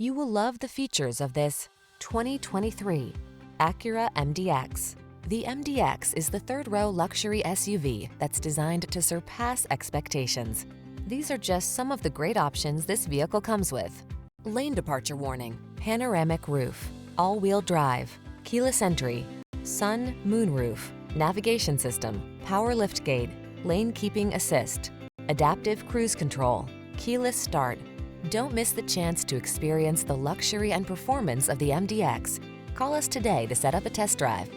You will love the features of this 2023 Acura MDX. The MDX is the third-row luxury SUV that's designed to surpass expectations. These are just some of the great options this vehicle comes with: lane departure warning, panoramic roof, all-wheel drive, keyless entry, sun, moonroof, navigation system, power liftgate, lane keeping assist, adaptive cruise control, keyless start. Don't miss the chance to experience the luxury and performance of the MDX. Call us today to set up a test drive.